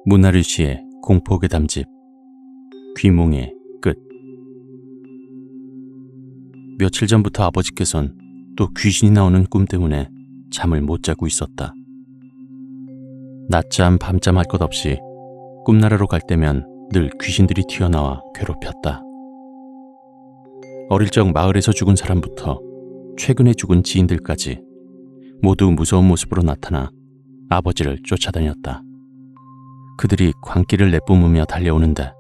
문하루 씨의 공포괴담집 귀몽의 끝. 며칠 전부터 아버지께선 또 귀신이 나오는 꿈 때문에 잠을 못 자고 있었다. 낮잠 밤잠 할 것 없이 꿈나라로 갈 때면 늘 귀신들이 튀어나와 괴롭혔다. 어릴 적 마을에서 죽은 사람부터 최근에 죽은 지인들까지 모두 무서운 모습으로 나타나 아버지를 쫓아다녔다. 그들이 광기를 내뿜으며 달려오는데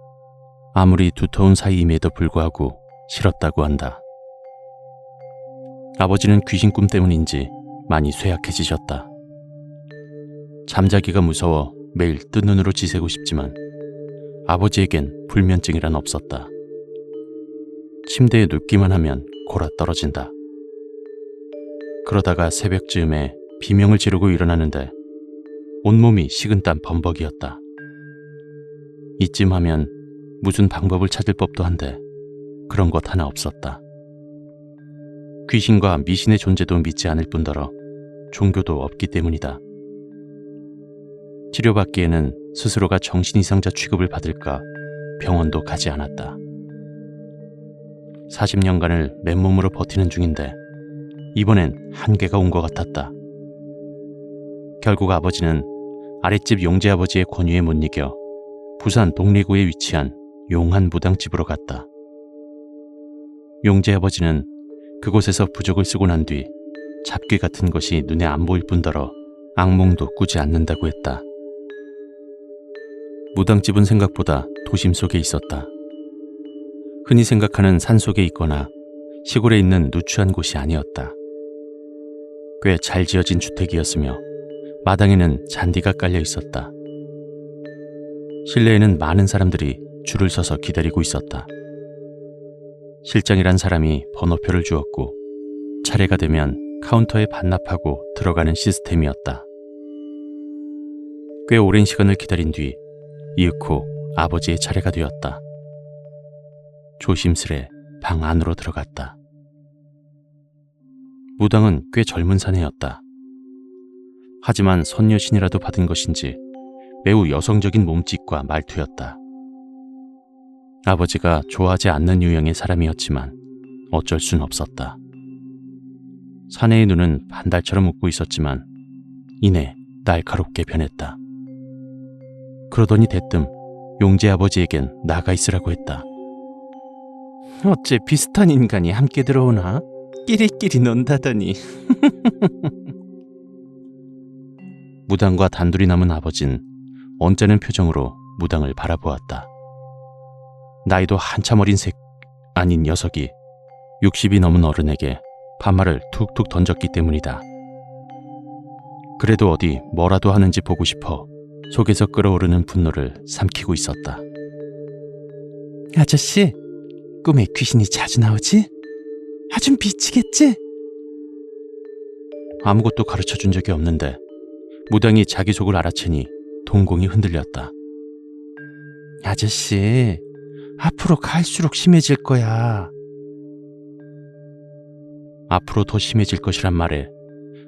아무리 두터운 사이임에도 불구하고 싫었다고 한다. 아버지는 귀신 꿈 때문인지 많이 쇠약해지셨다. 잠자기가 무서워 매일 뜬 눈으로 지새고 싶지만 아버지에겐 불면증이란 없었다. 침대에 눕기만 하면 골아 떨어진다. 그러다가 새벽쯤에 비명을 지르고 일어나는데 온몸이 식은땀 범벅이었다. 이쯤 하면 무슨 방법을 찾을 법도 한데 그런 것 하나 없었다. 귀신과 미신의 존재도 믿지 않을 뿐더러 종교도 없기 때문이다. 치료받기에는 스스로가 정신이상자 취급을 받을까 병원도 가지 않았다. 40년간을 맨몸으로 버티는 중인데 이번엔 한계가 온 것 같았다. 결국 아버지는 아랫집 용재 아버지의 권유에 못 이겨 부산 동래구에 위치한 용한 무당집으로 갔다. 용재 아버지는 그곳에서 부적을 쓰고 난 뒤 잡귀 같은 것이 눈에 안 보일 뿐더러 악몽도 꾸지 않는다고 했다. 무당집은 생각보다 도심 속에 있었다. 흔히 생각하는 산속에 있거나 시골에 있는 누추한 곳이 아니었다. 꽤 잘 지어진 주택이었으며 마당에는 잔디가 깔려 있었다. 실내에는 많은 사람들이 줄을 서서 기다리고 있었다. 실장이란 사람이 번호표를 주었고 차례가 되면 카운터에 반납하고 들어가는 시스템이었다. 꽤 오랜 시간을 기다린 뒤 이윽고 아버지의 차례가 되었다. 조심스레 방 안으로 들어갔다. 무당은 꽤 젊은 사내였다. 하지만 선녀신이라도 받은 것인지 매우 여성적인 몸짓과 말투였다. 아버지가 좋아하지 않는 유형의 사람이었지만 어쩔 순 없었다. 사내의 눈은 반달처럼 웃고 있었지만 이내 날카롭게 변했다. 그러더니 대뜸 용재 아버지에겐 나가 있으라고 했다. 어째 비슷한 인간이 함께 들어오나? 끼리끼리 논다더니. 무당과 단둘이 남은 아버진 언짢은 표정으로 무당을 바라보았다. 나이도 한참 어린 아닌 녀석이 60이 넘은 어른에게 반말을 툭툭 던졌기 때문이다. 그래도 어디 뭐라도 하는지 보고 싶어 속에서 끓어오르는 분노를 삼키고 있었다. 아저씨, 꿈에 귀신이 자주 나오지? 아주 미치겠지? 아무것도 가르쳐준 적이 없는데 무당이 자기 속을 알아채니 동공이 흔들렸다. 아저씨, 앞으로 갈수록 심해질 거야. 앞으로 더 심해질 것이란 말에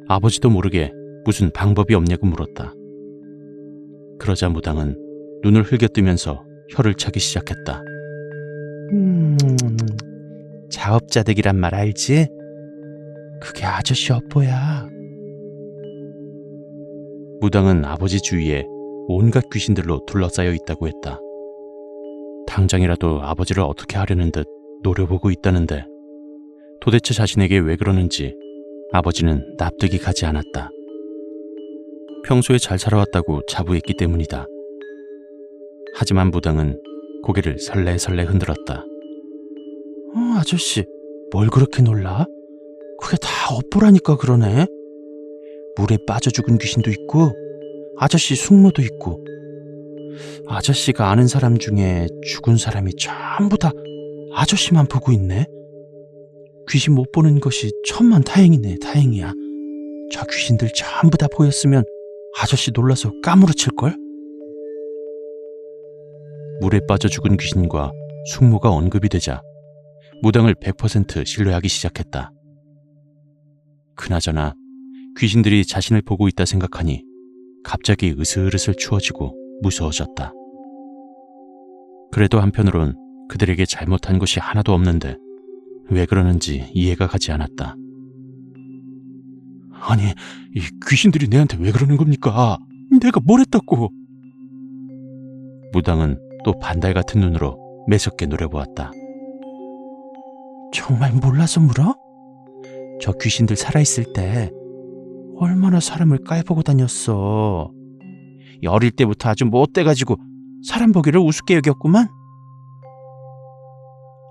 아버지도 모르게 무슨 방법이 없냐고 물었다. 그러자 무당은 눈을 흘겨뜨면서 혀를 차기 시작했다. 자업자득이란 말 알지? 그게 아저씨 업보야. 무당은 아버지 주위에 온갖 귀신들로 둘러싸여 있다고 했다. 당장이라도 아버지를 어떻게 하려는 듯 노려보고 있다는데 도대체 자신에게 왜 그러는지 아버지는 납득이 가지 않았다. 평소에 잘 살아왔다고 자부했기 때문이다. 하지만 무당은 고개를 설레설레 흔들었다. 아저씨, 뭘 그렇게 놀라? 그게 다 업보라니까 그러네. 물에 빠져 죽은 귀신도 있고 아저씨 숙모도 있고 아저씨가 아는 사람 중에 죽은 사람이 전부 다 아저씨만 보고 있네. 귀신 못 보는 것이 천만다행이네. 다행이야. 저 귀신들 전부 다 보였으면 아저씨 놀라서 까무러칠걸? 물에 빠져 죽은 귀신과 숙모가 언급이 되자 무당을 100% 신뢰하기 시작했다. 그나저나 귀신들이 자신을 보고 있다 생각하니 갑자기 으슬으슬 추워지고 무서워졌다. 그래도 한편으론 그들에게 잘못한 것이 하나도 없는데 왜 그러는지 이해가 가지 않았다. 아니, 이 귀신들이 내한테 왜 그러는 겁니까? 내가 뭘 했다고? 무당은 또 반달 같은 눈으로 매섭게 노려보았다. 정말 몰라서 물어? 저 귀신들 살아있을 때 얼마나 사람을 깔보고 다녔어. 어릴 때부터 아주 못돼가지고 사람 보기를 우습게 여겼구만.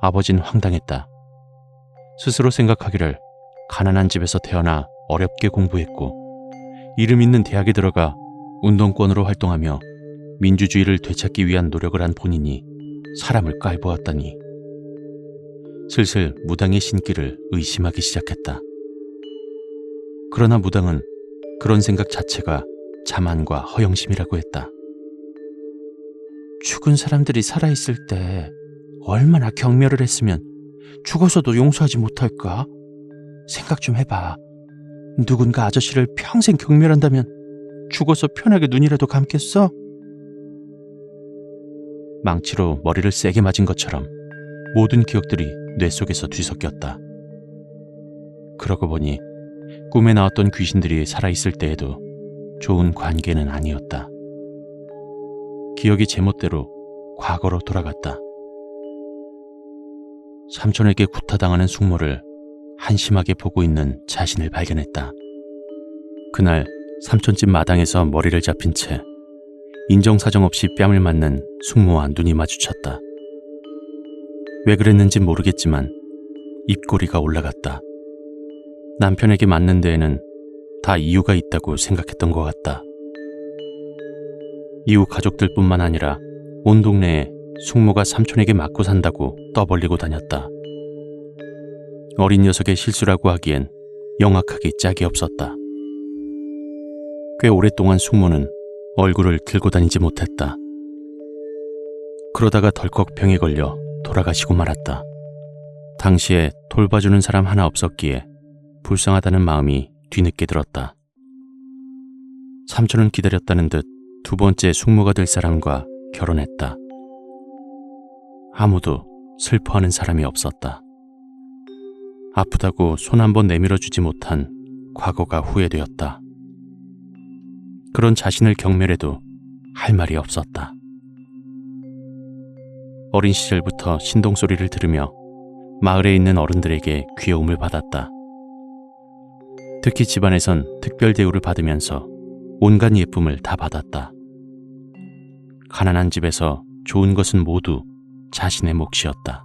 아버지는 황당했다. 스스로 생각하기를 가난한 집에서 태어나 어렵게 공부했고 이름 있는 대학에 들어가 운동권으로 활동하며 민주주의를 되찾기 위한 노력을 한 본인이 사람을 깔보았다니. 슬슬 무당의 신기를 의심하기 시작했다. 그러나 무당은 그런 생각 자체가 자만과 허영심이라고 했다. 죽은 사람들이 살아있을 때 얼마나 경멸을 했으면 죽어서도 용서하지 못할까? 생각 좀 해봐. 누군가 아저씨를 평생 경멸한다면 죽어서 편하게 눈이라도 감겠어? 망치로 머리를 세게 맞은 것처럼 모든 기억들이 뇌 속에서 뒤섞였다. 그러고 보니 꿈에 나왔던 귀신들이 살아있을 때에도 좋은 관계는 아니었다. 기억이 제멋대로 과거로 돌아갔다. 삼촌에게 구타당하는 숙모를 한심하게 보고 있는 자신을 발견했다. 그날 삼촌집 마당에서 머리를 잡힌 채 인정사정 없이 뺨을 맞는 숙모와 눈이 마주쳤다. 왜 그랬는진 모르겠지만 입꼬리가 올라갔다. 남편에게 맞는 데에는 다 이유가 있다고 생각했던 것 같다. 이후 가족들뿐만 아니라 온 동네에 숙모가 삼촌에게 맞고 산다고 떠벌리고 다녔다. 어린 녀석의 실수라고 하기엔 영악하기 짝이 없었다. 꽤 오랫동안 숙모는 얼굴을 들고 다니지 못했다. 그러다가 덜컥 병에 걸려 돌아가시고 말았다. 당시에 돌봐주는 사람 하나 없었기에 불쌍하다는 마음이 뒤늦게 들었다. 삼촌은 기다렸다는 듯 두 번째 숙모가 될 사람과 결혼했다. 아무도 슬퍼하는 사람이 없었다. 아프다고 손 한번 내밀어주지 못한 과거가 후회되었다. 그런 자신을 경멸해도 할 말이 없었다. 어린 시절부터 신동소리를 들으며 마을에 있는 어른들에게 귀여움을 받았다. 특히 집안에선 특별 대우를 받으면서 온갖 예쁨을 다 받았다. 가난한 집에서 좋은 것은 모두 자신의 몫이었다.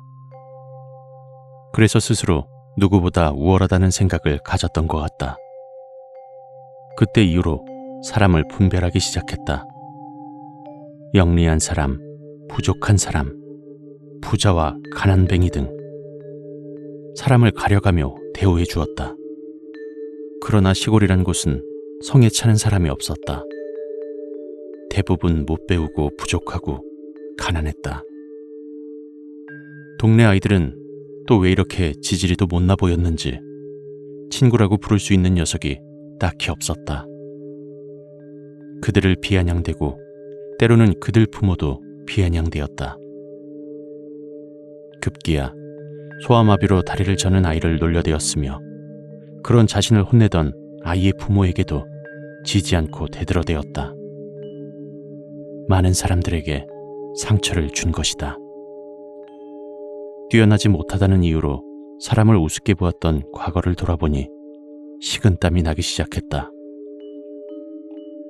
그래서 스스로 누구보다 우월하다는 생각을 가졌던 것 같다. 그때 이후로 사람을 분별하기 시작했다. 영리한 사람, 부족한 사람, 부자와 가난뱅이 등 사람을 가려가며 대우해 주었다. 그러나 시골이란 곳은 성에 차는 사람이 없었다. 대부분 못 배우고 부족하고 가난했다. 동네 아이들은 또 왜 이렇게 지지리도 못나 보였는지 친구라고 부를 수 있는 녀석이 딱히 없었다. 그들을 비아냥대고 때로는 그들 부모도 비아냥대었다. 급기야 소아마비로 다리를 저는 아이를 놀려대었으며 그런 자신을 혼내던 아이의 부모에게도 지지 않고 대들어대었다. 많은 사람들에게 상처를 준 것이다. 뛰어나지 못하다는 이유로 사람을 우습게 보았던 과거를 돌아보니 식은땀이 나기 시작했다.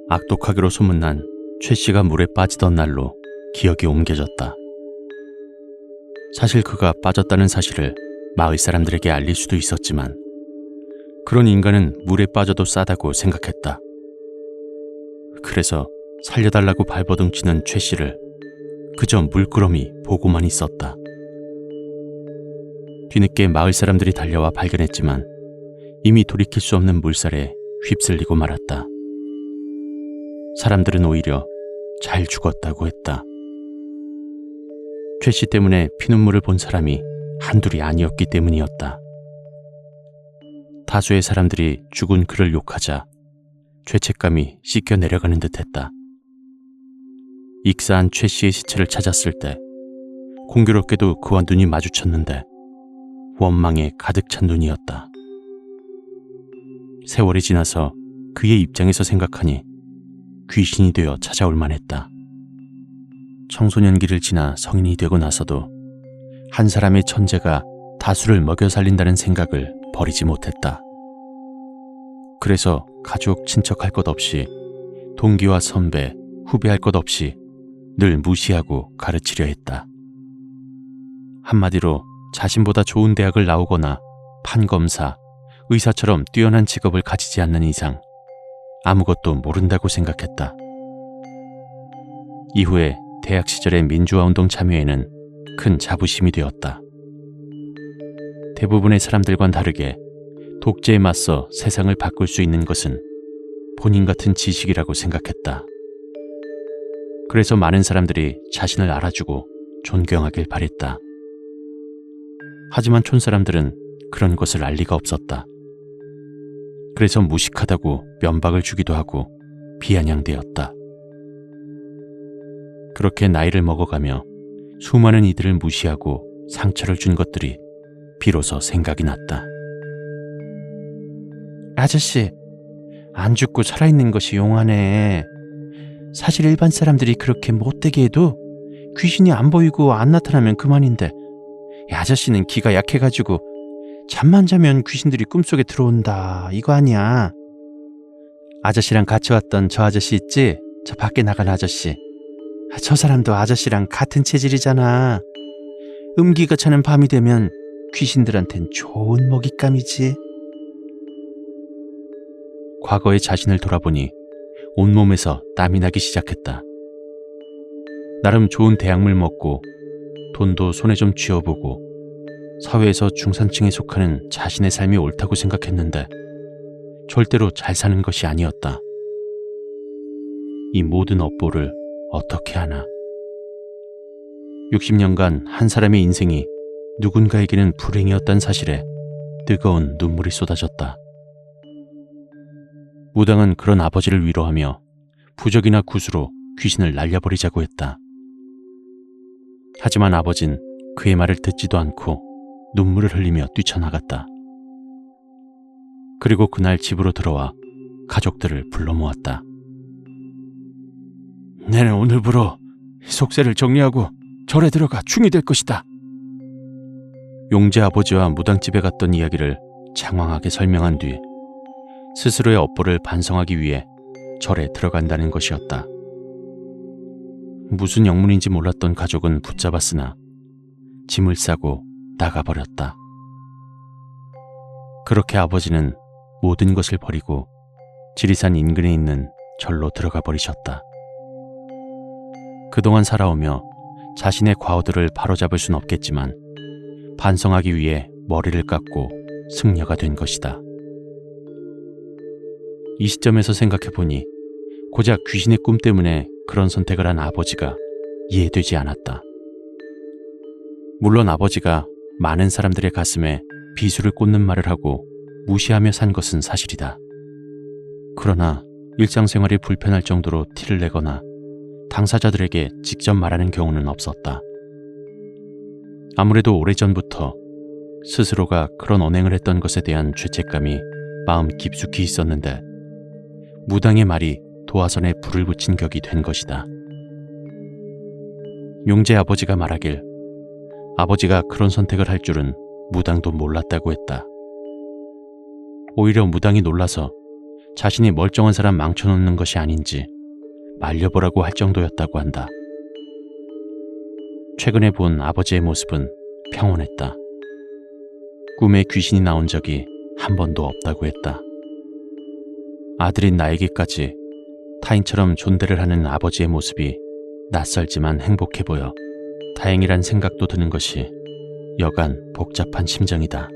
악독하기로 소문난 최 씨가 물에 빠지던 날로 기억이 옮겨졌다. 사실 그가 빠졌다는 사실을 마을 사람들에게 알릴 수도 있었지만 그런 인간은 물에 빠져도 싸다고 생각했다. 그래서 살려달라고 발버둥치는 최 씨를 그저 물끄러미 보고만 있었다. 뒤늦게 마을 사람들이 달려와 발견했지만 이미 돌이킬 수 없는 물살에 휩쓸리고 말았다. 사람들은 오히려 잘 죽었다고 했다. 최 씨 때문에 피눈물을 본 사람이 한둘이 아니었기 때문이었다. 다수의 사람들이 죽은 그를 욕하자 죄책감이 씻겨 내려가는 듯했다. 익사한 최 씨의 시체를 찾았을 때 공교롭게도 그와 눈이 마주쳤는데 원망에 가득 찬 눈이었다. 세월이 지나서 그의 입장에서 생각하니 귀신이 되어 찾아올 만했다. 청소년기를 지나 성인이 되고 나서도 한 사람의 천재가 다수를 먹여 살린다는 생각을 버리지 못했다. 그래서 가족, 친척할 것 없이 동기와 선배, 후배할 것 없이 늘 무시하고 가르치려 했다. 한마디로 자신보다 좋은 대학을 나오거나 판검사, 의사처럼 뛰어난 직업을 가지지 않는 이상 아무것도 모른다고 생각했다. 이후에 대학 시절의 민주화운동 참여에는 큰 자부심이 되었다. 대부분의 사람들과는 다르게 독재에 맞서 세상을 바꿀 수 있는 것은 본인 같은 지식이라고 생각했다. 그래서 많은 사람들이 자신을 알아주고 존경하길 바랬다. 하지만 촌사람들은 그런 것을 알 리가 없었다. 그래서 무식하다고 면박을 주기도 하고 비아냥대었다. 그렇게 나이를 먹어가며 수많은 이들을 무시하고 상처를 준 것들이 비로소 생각이 났다. 아저씨, 안 죽고 살아있는 것이 용하네. 사실 일반 사람들이 그렇게 못되게 해도 귀신이 안 보이고 안 나타나면 그만인데 아저씨는 기가 약해가지고 잠만 자면 귀신들이 꿈속에 들어온다 이거 아니야. 아저씨랑 같이 왔던 저 아저씨 있지? 저 밖에 나간 아저씨. 저 사람도 아저씨랑 같은 체질이잖아. 음기가 차는 밤이 되면 귀신들한텐 좋은 먹잇감이지. 과거의 자신을 돌아보니 온몸에서 땀이 나기 시작했다. 나름 좋은 대학물 먹고 돈도 손에 좀 쥐어보고 사회에서 중산층에 속하는 자신의 삶이 옳다고 생각했는데 절대로 잘 사는 것이 아니었다. 이 모든 업보를 어떻게 하나. 60년간 한 사람의 인생이 누군가에게는 불행이었다는 사실에 뜨거운 눈물이 쏟아졌다. 무당은 그런 아버지를 위로하며 부적이나 굿으로 귀신을 날려버리자고 했다. 하지만 아버진 그의 말을 듣지도 않고 눈물을 흘리며 뛰쳐나갔다. 그리고 그날 집으로 들어와 가족들을 불러 모았다. 내는 오늘부로 속세를 정리하고 절에 들어가 중이 될 것이다. 용재 아버지와 무당집에 갔던 이야기를 장황하게 설명한 뒤 스스로의 업보를 반성하기 위해 절에 들어간다는 것이었다. 무슨 영문인지 몰랐던 가족은 붙잡았으나 짐을 싸고 나가버렸다. 그렇게 아버지는 모든 것을 버리고 지리산 인근에 있는 절로 들어가 버리셨다. 그동안 살아오며 자신의 과오들을 바로잡을 순 없겠지만 반성하기 위해 머리를 깎고 승려가 된 것이다. 이 시점에서 생각해보니 고작 귀신의 꿈 때문에 그런 선택을 한 아버지가 이해되지 않았다. 물론 아버지가 많은 사람들의 가슴에 비수를 꽂는 말을 하고 무시하며 산 것은 사실이다. 그러나 일상생활이 불편할 정도로 티를 내거나 당사자들에게 직접 말하는 경우는 없었다. 아무래도 오래전부터 스스로가 그런 언행을 했던 것에 대한 죄책감이 마음 깊숙이 있었는데 무당의 말이 도화선에 불을 붙인 격이 된 것이다. 용재 아버지가 말하길 아버지가 그런 선택을 할 줄은 무당도 몰랐다고 했다. 오히려 무당이 놀라서 자신이 멀쩡한 사람 망쳐놓는 것이 아닌지 말려보라고 할 정도였다고 한다. 최근에 본 아버지의 모습은 평온했다. 꿈에 귀신이 나온 적이 한 번도 없다고 했다. 아들인 나에게까지 타인처럼 존대를 하는 아버지의 모습이 낯설지만 행복해 보여 다행이란 생각도 드는 것이 여간 복잡한 심정이다.